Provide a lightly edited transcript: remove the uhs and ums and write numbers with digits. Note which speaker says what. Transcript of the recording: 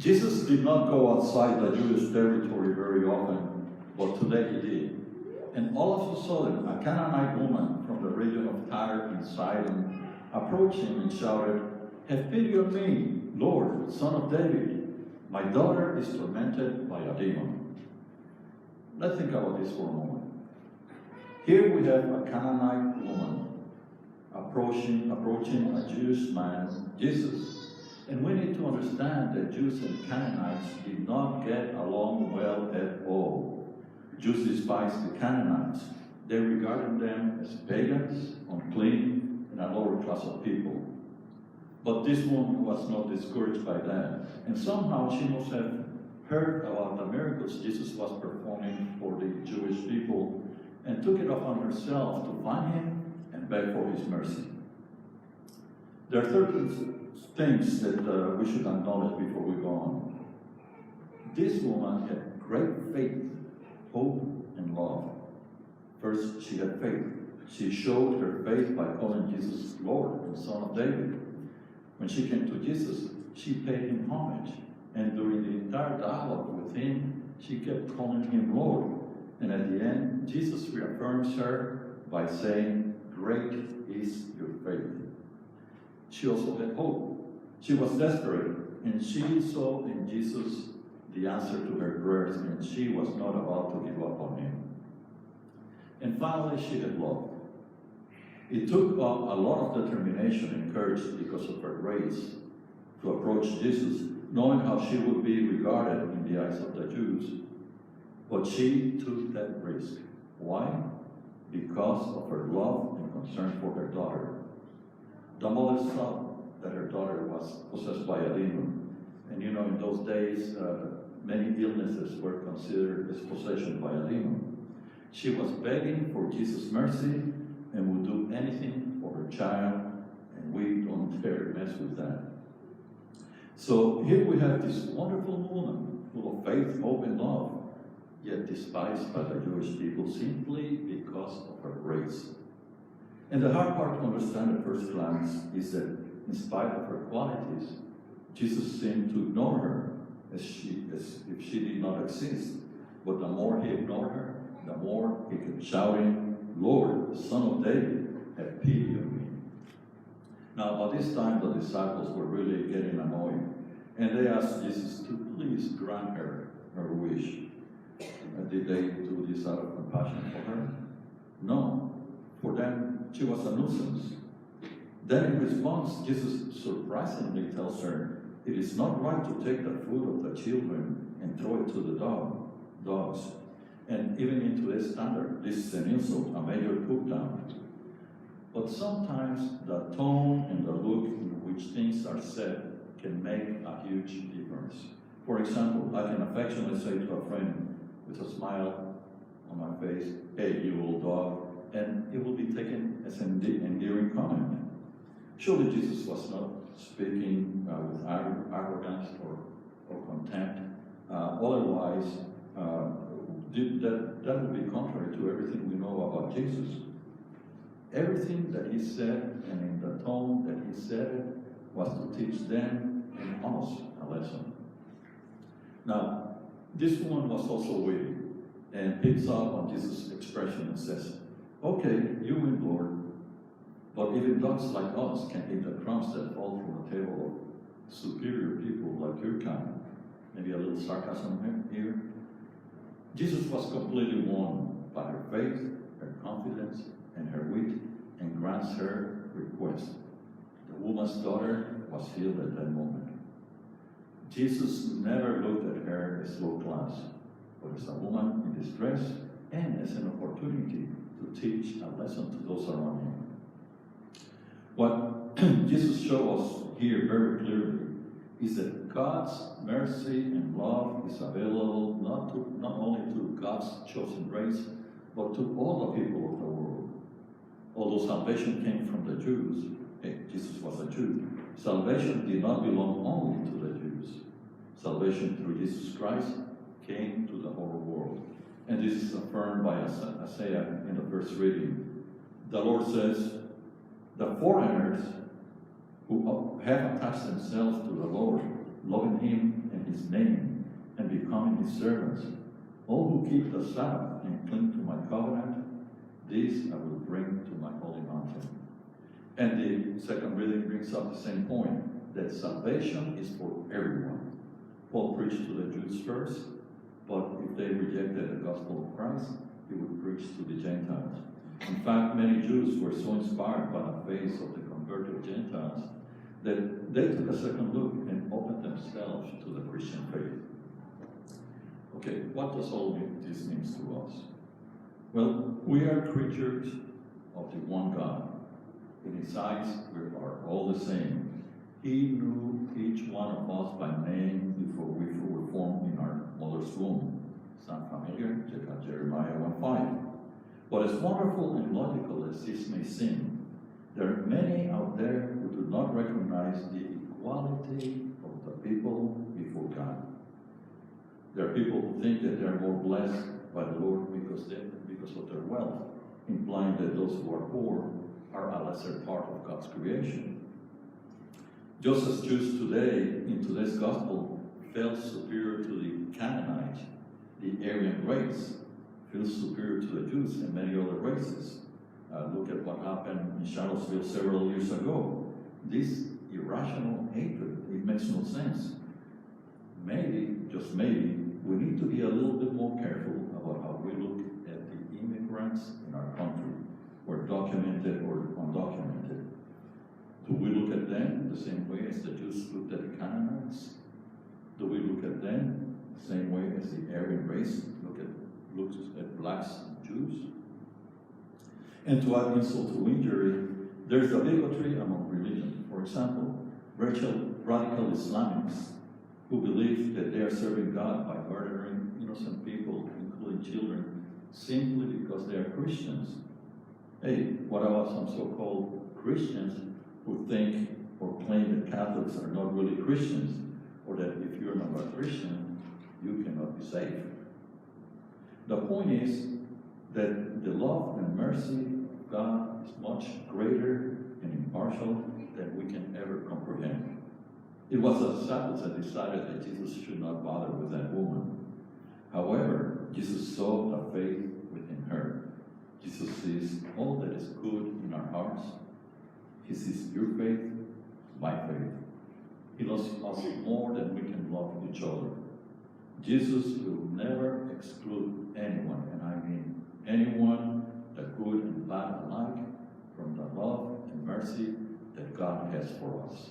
Speaker 1: Jesus did not go outside the Jewish territory very often, but today he did. And all of a sudden, a Canaanite woman from the region of Tyre in Sidon approached him and shouted, "Have pity on me, Lord, son of David. My daughter is tormented by a demon." Let's think about this for a moment. Here we have a Canaanite woman approaching a Jewish man, Jesus. And we need to understand that Jews and Canaanites did not get along well at all. Jews despised the Canaanites. They regarded them as pagans, unclean, and a lower class of people. But this woman was not discouraged by that. And somehow she must have heard about the miracles Jesus was performing for the Jewish people and took it upon herself to find him and beg for his mercy. There are certain things that we should acknowledge before we go on. This woman had great faith, hope, and love. First, she had faith. She showed her faith by calling Jesus Lord and Son of David. When she came to Jesus, she paid him homage. And during the entire dialogue with him, she kept calling him Lord. And at the end, Jesus reaffirms her by saying, "Great is your faith." She also had hope. She was desperate, and she saw in Jesus the answer to her prayers, and she was not about to give up on him. And finally, she had love. It took a lot of determination and courage because of her grace to approach Jesus, knowing how she would be regarded in the eyes of the Jews. But she took that risk. Why? Because of her love and concern for her daughter. The mother saw that her daughter was possessed by a demon. And you know, in those days, many illnesses were considered as possession by a demon. She was begging for Jesus' mercy and would do anything for her child, and we don't dare mess with that. So here we have this wonderful woman, full of faith, hope, and love, yet despised by the Jewish people simply because of her race. And the hard part to understand at first glance is that in spite of her qualities, Jesus seemed to ignore her as if she did not exist. But the more he ignored her, the more he kept shouting, "Lord, Son of David, have pity on me." Now, by this time, the disciples were really getting annoyed, and they asked Jesus to please grant her wish. Did they do this out of compassion for her? No. For them, she was a nuisance. Then in response, Jesus surprisingly tells her, "It is not right to take the food of the children and throw it to the dogs." And even in today's standard, this is an insult, a major put down. But sometimes the tone and the look in which things are said can make a huge difference. For example, I can affectionately say to a friend with a smile on my face, "Hey, you old dog," and it will be taken as an endearing comment. Surely Jesus was not speaking with arrogance or contempt. Otherwise, that would be contrary to everything we know about Jesus. Everything that he said and in the tone that he said it was to teach them and us a lesson. Now, this woman was also witty and picks up on Jesus' expression and says, "Okay, you win, Lord, but even dogs like us can eat the crumbs that fall from the table of superior people like your kind." Maybe a little sarcasm here. Jesus was completely won by her faith, her confidence, and her wit, and grants her request. The woman's daughter was healed at that moment. Jesus never looked at her as low class, but as a woman in distress and as an opportunity to teach a lesson to those around him. What Jesus shows us here very clearly is that God's mercy and love is available not only to God's chosen race, but to all the people of the world. Although salvation came from the Jews, Jesus was a Jew, salvation did not belong only to the Jews. Salvation through Jesus Christ came to the whole world. And this is affirmed by Isaiah in the first reading. The Lord says, "The foreigners who have attached themselves to the Lord loving him and his name, and becoming his servants. All who keep the Sabbath and cling to my covenant, these I will bring to my holy mountain. And the second reading brings up the same point, that salvation is for everyone. Paul preached to the Jews first, but if they rejected the gospel of Christ, he would preach to the Gentiles. In fact, many Jews were so inspired by the faith of the converted Gentiles that they took a second look and opened themselves to the Christian faith. Okay, what does all this mean to us? Well, we are creatures of the one God. In his eyes, we are all the same. He knew each one of us by name before we were formed in our mother's womb. Sound familiar? Check out Jeremiah 1:5. But as wonderful and logical as this may seem, there are many out there who do not recognize the equality of the people before God. There are people who think that they are more blessed by the Lord because of their wealth, implying that those who are poor are a lesser part of God's creation. Just as Jews today, in today's gospel, felt superior to the Canaanites, the Aryan race feels superior to the Jews and many other races. Look at what happened in Charlottesville several years ago. This irrational hatred, it makes no sense. Maybe, just maybe, we need to be a little bit more careful about how we look at the immigrants in our country, whether documented or undocumented. Do we look at them the same way as the Jews looked at the Canaanites? Do we look at them the same way as the Aryan race looks at blacks and Jews? And to add insult to injury, there's a bigotry among religions. For example, radical Islamics who believe that they are serving God by murdering innocent people, including children, simply because they are Christians. Hey, what about some so-called Christians who think or claim that Catholics are not really Christians, or that if you're not a Christian, you cannot be saved? The point is that the love and mercy of God is much greater and impartial than we can ever comprehend. It was the disciples that decided that Jesus should not bother with that woman. However, Jesus saw the faith within her. Jesus sees all that is good in our hearts. He sees your faith, my faith. He loves us more than we can love each other. Jesus will never exclude anyone, and I mean anyone, the good and bad alike, from the love and mercy that God has for us.